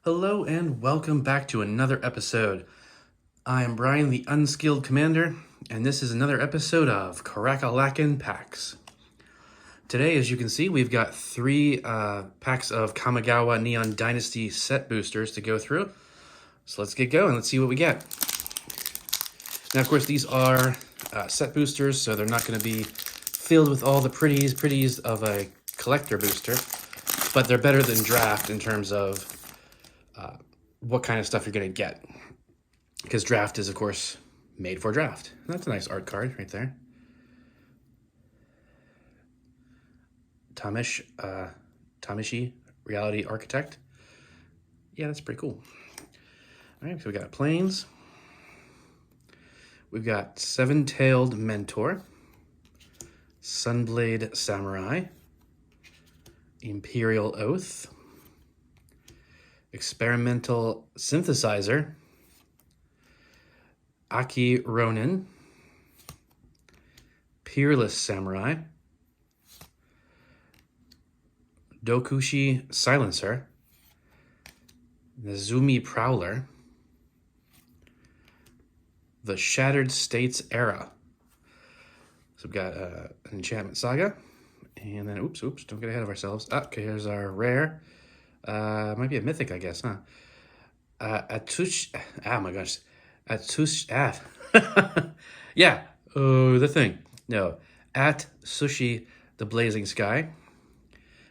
Hello and welcome back to another episode. I am Brian, the Unskilled Commander, and this is another episode of Karakalakin Packs. Today, as you can see, we've got three packs of Kamigawa Neon Dynasty set boosters to go through. So let's get going. Let's see what we get. Now, of course, these are set boosters, so they're not going to be filled with all the pretties of a collector booster, but they're better than draft in terms of what kind of stuff you're going to get. Because draft is, of course, made for draft. That's a nice art card right there. Tamishi, Reality Architect. Yeah, that's pretty cool. All right, so we got Plains. We've got Seven-Tailed Mentor. Sunblade Samurai. Imperial Oath. Experimental Synthesizer. Aki Ronin. Peerless Samurai. Dokushi Silencer. Nezumi Prowler. The Shattered States Era. So we've got an Enchantment Saga. And then, oops, don't get ahead of ourselves. Okay, here's our rare. Might be a mythic, I guess, huh? Yeah, the thing. No, at Sushi, the Blazing Sky.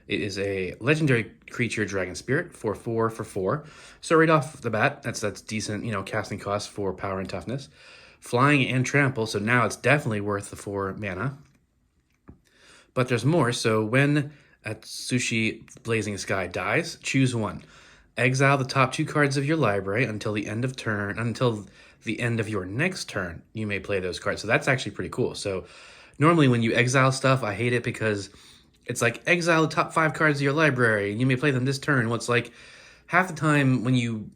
It is a legendary creature, Dragon Spirit, for 4. So right off the bat, that's decent, casting cost for power and toughness. Flying and trample, so now it's definitely worth the 4 mana. But there's more, so when Atsushi Blazing Sky dies, choose one. Exile the top 2 cards of your library until the end of your next turn. You may play those cards. So that's actually pretty cool. So normally when you exile stuff, I hate it because it's like exile the top 5 cards of your library and you may play them this turn. Well, it's like half the time when you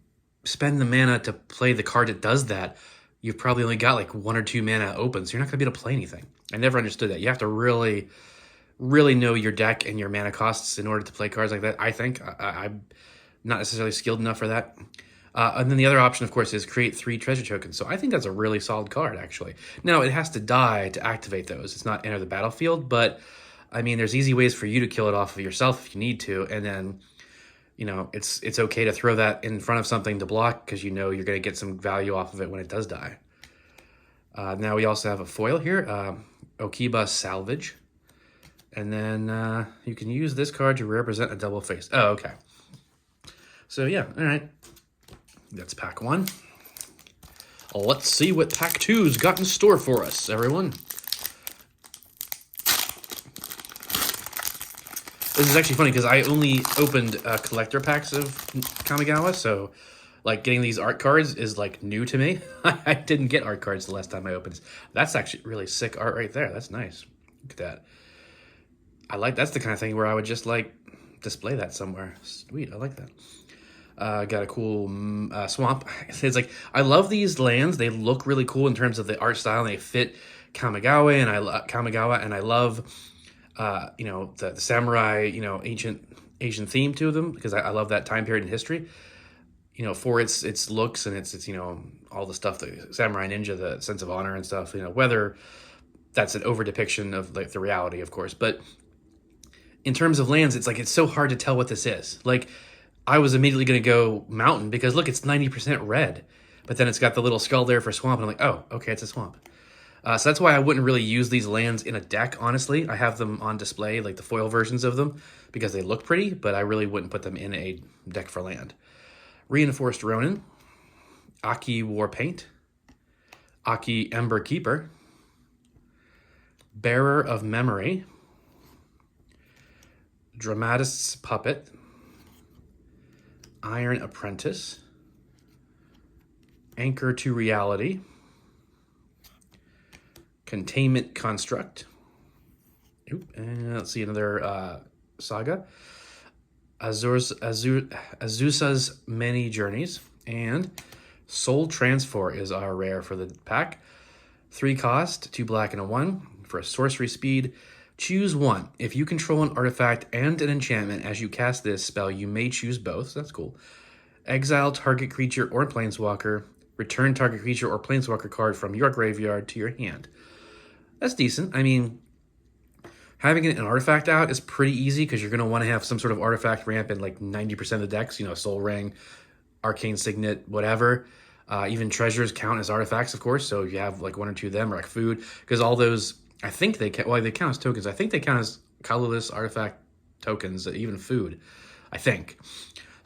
spend the mana to play the card that does that, you've probably only got like 1 or 2 mana open, so you're not going to be able to play anything. I never understood that. You have to really know your deck and your mana costs in order to play cards like that, I think. I'm not necessarily skilled enough for that. And then the other option, of course, is create 3 treasure tokens. So I think that's a really solid card, actually. Now, it has to die to activate those. It's not enter the battlefield, but, I mean, there's easy ways for you to kill it off of yourself if you need to, and then, it's okay to throw that in front of something to block because you're going to get some value off of it when it does die. Now we also have a foil here, Okiba Salvage. And then you can use this card to represent a double face. Oh, okay. So yeah, all right. That's pack 1. Let's see what pack 2's got in store for us, everyone. This is actually funny because I only opened collector packs of Kamigawa, so like getting these art cards is like new to me. I didn't get art cards the last time I opened. That's actually really sick art right there. That's nice. Look at that. That's the kind of thing where I would just like display that somewhere. Sweet, I like that. Got a cool swamp. It's like, I love these lands. They look really cool in terms of the art style. And they fit Kamigawa, and I love, the samurai, ancient Asian theme to them because I love that time period in history. For its looks and its all the stuff, the samurai ninja, the sense of honor and stuff. Whether that's an over depiction of like the reality, of course, but in terms of lands, it's like it's so hard to tell what this is. Like, I was immediately going to go mountain because, look, it's 90% red. But then it's got the little skull there for swamp, and I'm like, oh, okay, it's a swamp. So that's why I wouldn't really use these lands in a deck, honestly. I have them on display, like the foil versions of them, because they look pretty, but I really wouldn't put them in a deck for land. Reinforced Ronin, Aki Warpaint, Aki Ember Keeper, Bearer of Memory, Dramatist's Puppet, Iron Apprentice, Anchor to Reality, Containment Construct, and let's see, another saga, Azusa's Many Journeys, and Soul Transfer is our rare for the pack. 3 cost, 2 black and a 1 for a sorcery speed. Choose one. If you control an artifact and an enchantment as you cast this spell, you may choose both. So that's cool. Exile target creature or planeswalker. Return target creature or planeswalker card from your graveyard to your hand. That's decent. I mean, having an artifact out is pretty easy because you're going to want to have some sort of artifact ramp in like 90% of the decks. Soul Ring, Arcane Signet, whatever. Even treasures count as artifacts, of course. So you have like one or two of them, or like food, because all those, I think they count. Well, they count as tokens. I think they count as colorless artifact tokens, even food. I think.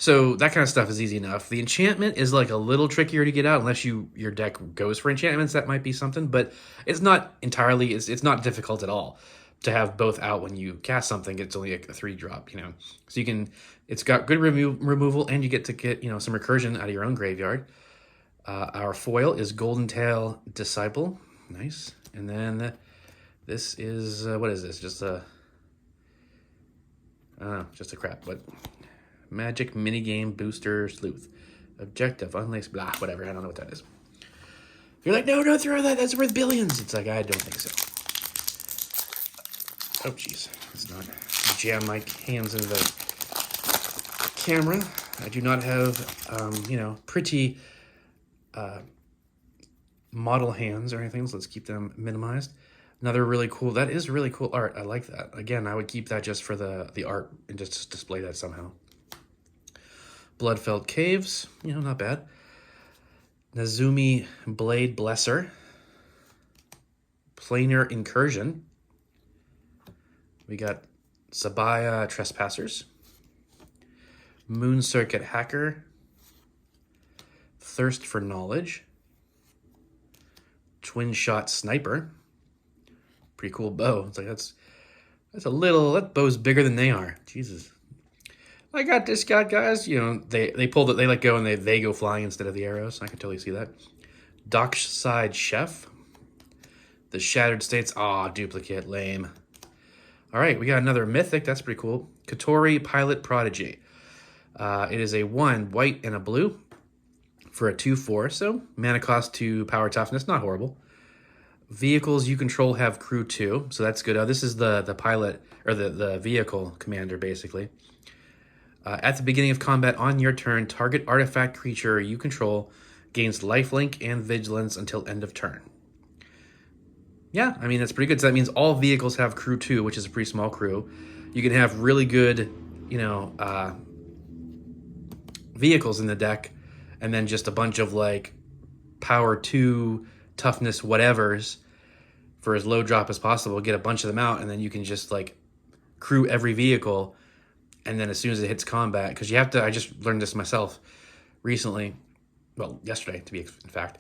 So that kind of stuff is easy enough. The enchantment is like a little trickier to get out unless your deck goes for enchantments. That might be something, but it's not entirely. It's not difficult at all to have both out when you cast something. It's only a 3-drop, So you can. It's got good removal, and you get to get some recursion out of your own graveyard. Our foil is Golden Tail Disciple, nice. And then this is what is this? Just a crap. But Magic Minigame Booster Sleuth. Objective, unlace, blah, whatever. I don't know what that is. You're like, no, don't throw that. That's worth billions. It's like, I don't think so. Oh, jeez. Let's not jam my hands into the camera. I do not have, pretty model hands or anything. So let's keep them minimized. Another really cool, that is really cool art. I like that. Again, I would keep that just for the art and just display that somehow. Bloodfelt Caves, not bad. Nazumi Blade Blesser. Planar Incursion. We got Sabaya Trespassers. Moon Circuit Hacker. Thirst for Knowledge. Twin Shot Sniper. Pretty cool bow. It's like that's that bow's bigger than they are. Jesus. I got this guy, guys. They pulled it, they let go, and they go flying instead of the arrows. I can totally see that. Dockside Chef. The Shattered States. Duplicate. Lame. All right, we got another Mythic. That's pretty cool. Katori Pilot Prodigy. It is a 1 white and a blue for a 2/4. So mana cost to power toughness. Not horrible. Vehicles you control have crew 2. So that's good. This is the pilot, or the vehicle commander, basically. At the beginning of combat on your turn, target artifact creature you control gains lifelink and vigilance until end of turn. Yeah, I mean, that's pretty good. So that means all vehicles have crew 2, which is a pretty small crew. You can have really good, vehicles in the deck, and then just a bunch of like power 2, toughness whatevers for as low drop as possible. Get a bunch of them out, and then you can just like crew every vehicle. And then as soon as it hits combat, because you have to, I just learned this myself recently, well, yesterday to be in fact,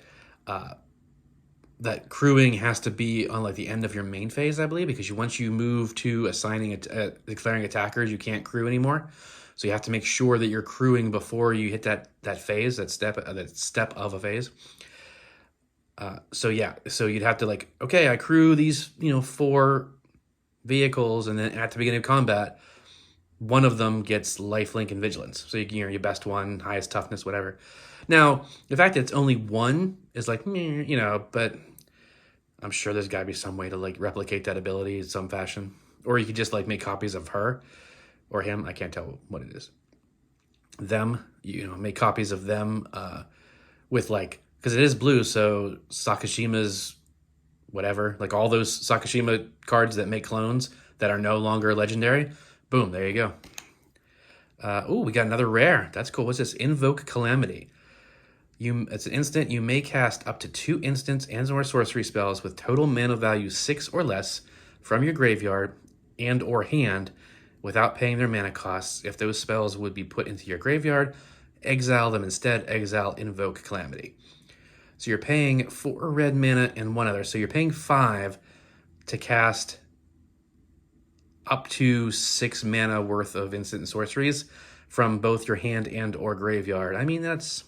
that crewing has to be on like the end of your main phase, I believe, because once you move to assigning declaring attackers, you can't crew anymore. So you have to make sure that you're crewing before you hit that phase, that step of a phase. So you'd have to like, okay, I crew these 4 vehicles, and then at the beginning of combat, one of them gets lifelink and vigilance. So your best one, highest toughness, whatever. Now, the fact that it's only 1 is like, but I'm sure there's got to be some way to like replicate that ability in some fashion. Or you could just like make copies of her or him. I can't tell what it is. Them, make copies of them with like, because it is blue, so Sakashima's whatever, like all those Sakashima cards that make clones that are no longer legendary. Boom, there you go. We got another rare. That's cool. What's this? Invoke Calamity. It's an instant. You may cast up to 2 instants and/or sorcery spells with total mana value 6 or less from your graveyard and or hand without paying their mana costs. If those spells would be put into your graveyard, exile them instead. Exile Invoke Calamity. So you're paying 4 red mana and 1 other. So you're paying 5 to cast up to 6 mana worth of instant and sorceries from both your hand and or graveyard. I mean, that's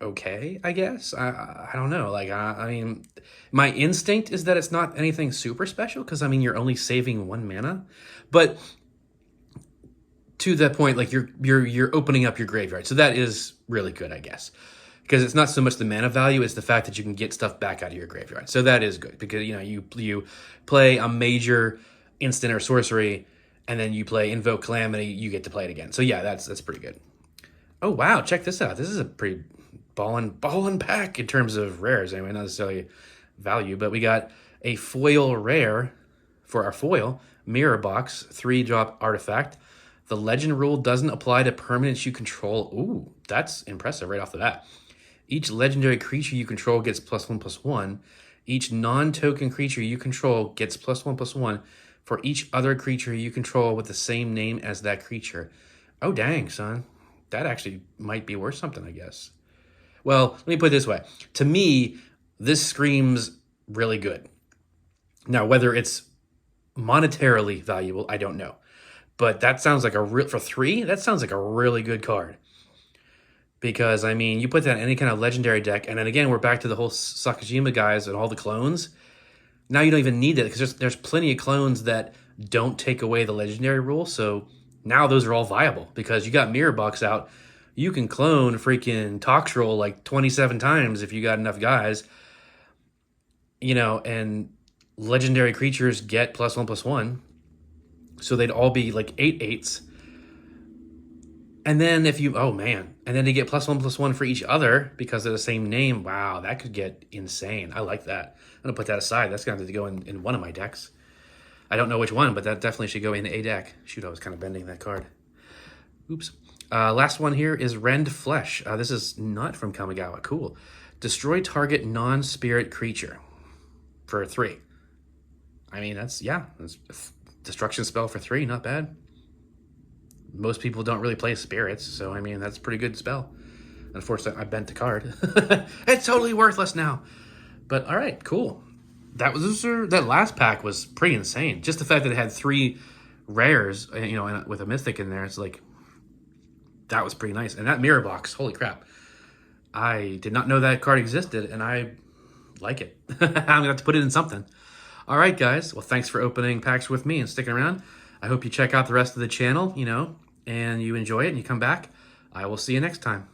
okay, I guess. I don't know. Like, I mean, my instinct is that it's not anything super special because, I mean, you're only saving 1 mana. But to that point, like, you're opening up your graveyard. So that is really good, I guess. Because it's not so much the mana value, it's the fact that you can get stuff back out of your graveyard. So that is good because, you play a major instant or sorcery, and then you play Invoke Calamity, you get to play it again. So yeah, that's pretty good. Oh, wow. Check this out. This is a pretty ballin' pack in terms of rares. Anyway, not necessarily value, but we got a foil rare for our foil. Mirror Box, 3-drop artifact. The legend rule doesn't apply to permanents you control. Ooh, that's impressive right off the bat. Each legendary creature you control gets +1/+1. Each non-token creature you control gets +1/+1 for each other creature you control with the same name as that creature. Oh, dang, son. That actually might be worth something, I guess. Well, let me put it this way. To me, this screams really good. Now, whether it's monetarily valuable, I don't know. But that sounds like for 3, that sounds like a really good card. Because, I mean, you put that in any kind of legendary deck, and then again, we're back to the whole Sakajima guys and all the clones. Now you don't even need it, because there's plenty of clones that don't take away the legendary rule, so now those are all viable, because you got Mirror Box out. You can clone freaking Toxroll like 27 times if you got enough guys. You know, and legendary creatures get +1/+1. So they'd all be like 8/8s. And then if you, oh man, and then they get +1/+1 for each other because they're the same name. Wow, that could get insane. I like that. I'm going to put that aside. That's going to have to go in one of my decks. I don't know which one, but that definitely should go in a deck. Shoot, I was kind of bending that card. Oops. Last one here is Rend Flesh. This is not from Kamigawa. Cool. Destroy target non-spirit creature for 3. I mean, that's a destruction spell for 3. Not bad. Most people don't really play spirits, so I mean, that's a pretty good spell. Unfortunately, I bent the card. It's totally worthless now. But all right, cool. That last pack was pretty insane. Just the fact that it had 3 rares, you know, and with a mythic in there, it's like, that was pretty nice. And that Mirror Box, holy crap. I did not know that card existed, and I like it. I'm going to have to put it in something. All right, guys. Well, thanks for opening packs with me and sticking around. I hope you check out the rest of the channel, you know, and you enjoy it and you come back. I will see you next time.